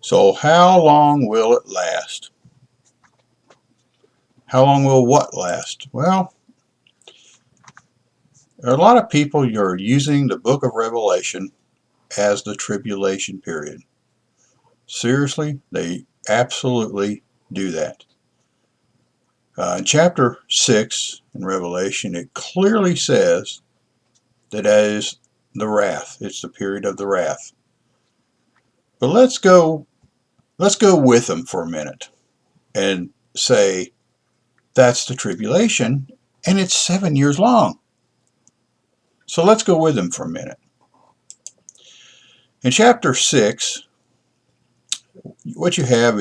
So how long will it last? How long will what last? Well, there are a lot of people who are using the book of Revelation as the tribulation period. Seriously, they absolutely do that. In chapter 6 in Revelation, it clearly says that is the wrath. It's the period of the wrath. But let's go with them for a minute and say that's the tribulation, and it's 7 years long. So let's go with them for a minute. In chapter 6, what you have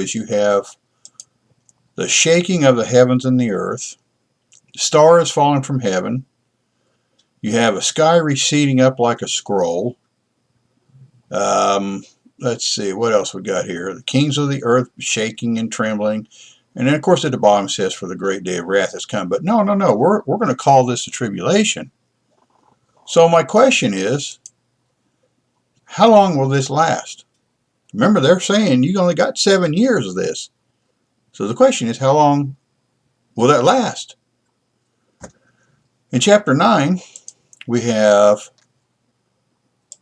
the shaking of the heavens and the earth. The star is falling from heaven. You have a sky receding up like a scroll. Let's see, what else we got here? The kings of the earth shaking and trembling. And then, of course, at the bottom says, for the great day of wrath has come. But no, we're going to call this a tribulation. So my question is, how long will this last? Remember, they're saying you only got 7 years of this. So the question is, how long will that last? In chapter 9, we have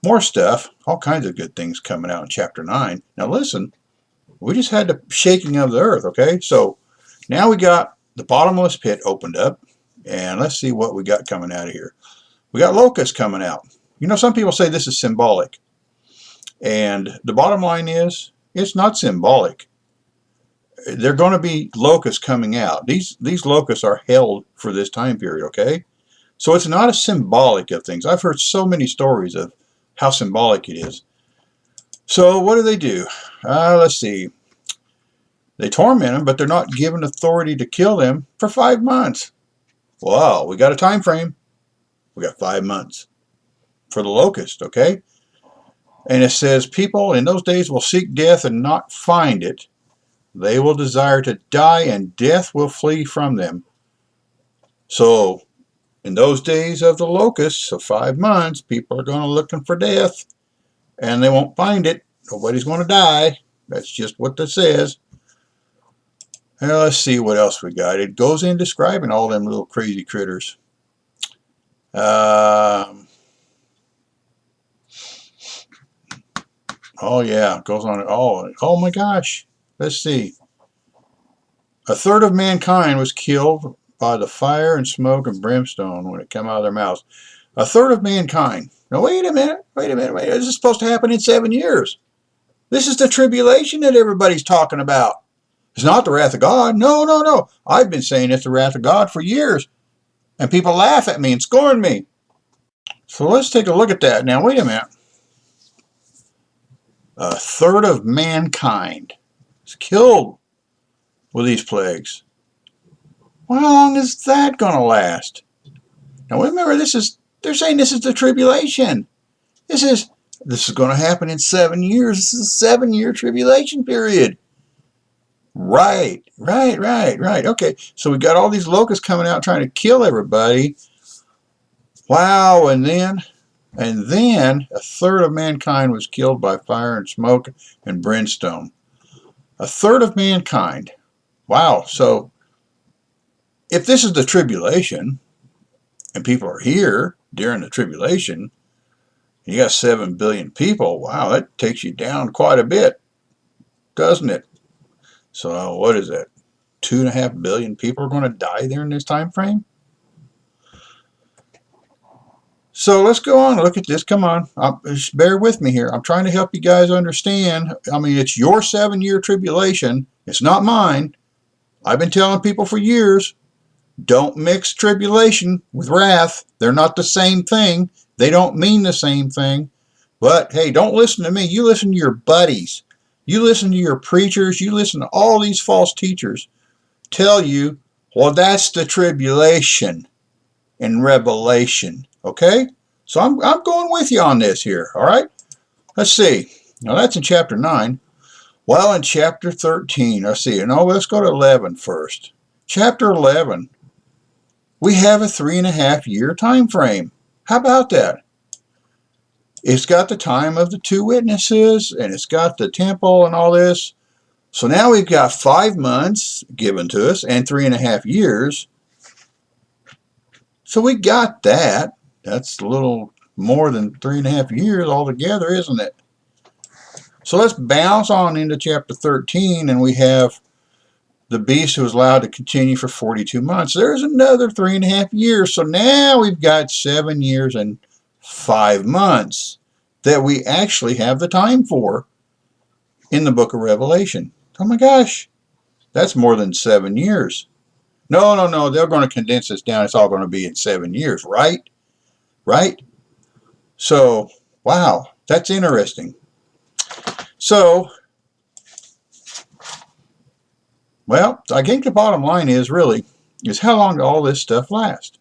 more stuff, all kinds of good things coming out in chapter 9. Now listen, we just had the shaking of the earth, okay? So now we got the bottomless pit opened up, and let's see what we got coming out of here. We got locusts coming out. You know, some people say this is symbolic. And the bottom line is, it's not symbolic. They're going to be locusts coming out. These locusts are held for this time period, okay? So it's not a symbolic of things. I've heard so many stories of how symbolic it is. So what do? Let's see. They torment them, but they're not given authority to kill them for 5 months. Wow, we got a time frame. We got 5 months for the locust, okay? And it says, people in those days will seek death and not find it. They will desire to die, and death will flee from them. So, in those days of the locusts, of 5 months, people are going to looking for death, and they won't find it. Nobody's going to die. That's just what this says. Now, let's see what else we got. It goes in describing all them little crazy critters. Oh yeah, it goes on. Oh my gosh. Let's see. A third of mankind was killed by the fire and smoke and brimstone when it came out of their mouths. A third of mankind. Now wait a minute. This is supposed to happen in 7 years. This is the tribulation that everybody's talking about. It's not the wrath of God. No. I've been saying it's the wrath of God for years. And people laugh at me and scorn me. So let's take a look at that. Now wait a minute. A third of mankind is killed with these plagues. Well, how long is that going to last? Now remember, they're saying this is the tribulation. This is going to happen in 7 years. This is a 7-year tribulation period. Right. Okay, so we got all these locusts coming out trying to kill everybody. Wow, and then a third of mankind was killed by fire and smoke and brimstone. A third of mankind. Wow, so if this is the tribulation, and people are here during the tribulation, you got 7 billion people, wow, that takes you down quite a bit, doesn't it? So what is that? 2.5 billion people are going to die during this time frame? So let's go on and look at this. Come on. Just bear with me here. I'm trying to help you guys understand. I mean, it's your 7-year tribulation. It's not mine. I've been telling people for years, don't mix tribulation with wrath. They're not the same thing. They don't mean the same thing. But, hey, don't listen to me. You listen to your buddies. You listen to your preachers. You listen to all these false teachers tell you, well, that's the tribulation in Revelation. Okay? So I'm going with you on this here. All right? Let's see. Now, that's in chapter 9. Well, in chapter 13, let's see. No, let's go to 11 first. Chapter 11, we have a 3.5-year time frame. How about that? It's got the time of the 2 witnesses, and it's got the temple and all this. So now we've got 5 months given to us and 3.5 years. So we got that. That's a little more than 3.5 years altogether, isn't it? So let's bounce on into chapter 13, and we have the beast who was allowed to continue for 42 months. There's another 3.5 years. So now we've got 7 years and 5 months that we actually have the time for in the book of Revelation. Oh my gosh, that's more than 7 years. No, no, no, they're going to condense this down. It's all going to be in 7 years, right? Right? So, wow, that's interesting. So, well, I think the bottom line is how long does all this stuff last?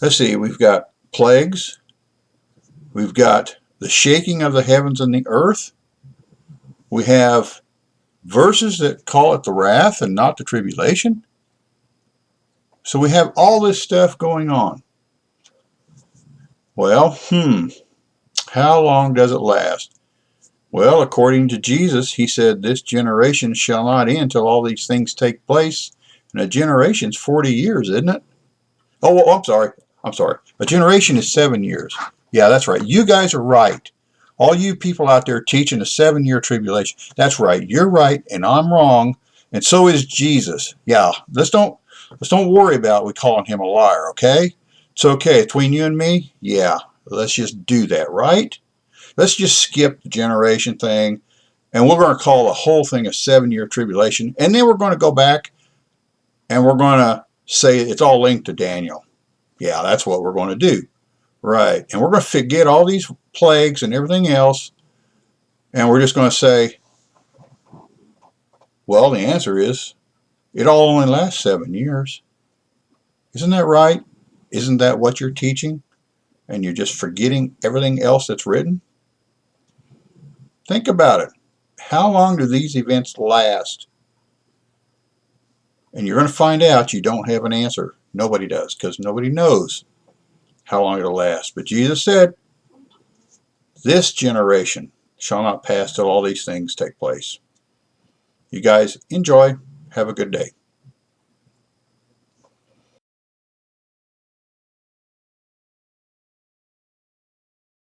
Let's see, we've got plagues. We've got the shaking of the heavens and the earth. We have verses that call it the wrath and not the tribulation. So we have all this stuff going on. Well, how long does it last? Well, according to Jesus, he said, this generation shall not end until all these things take place. And a generation's 40 years, isn't it? Oh, I'm sorry. A generation is 7 years. Yeah, that's right. You guys are right. All you people out there teaching a 7-year tribulation. That's right. You're right, and I'm wrong, and so is Jesus. Yeah, let's don't worry about we calling him a liar, okay? It's okay. Between you and me, yeah, let's just do that, right? Let's just skip the generation thing, and we're going to call the whole thing a 7-year tribulation, and then we're going to go back, and we're going to say it's all linked to Daniel. Yeah, that's what we're going to do. Right. And we're going to forget all these plagues and everything else, and we're just going to say, well, the answer is it all only lasts 7 years. Isn't that right? Isn't that what you're teaching? And you're just forgetting everything else that's written? Think about it. How long do these events last? And you're going to find out you don't have an answer. Nobody does, because nobody knows how long it'll last. But Jesus said, this generation shall not pass till all these things take place. You guys enjoy. Have a good day.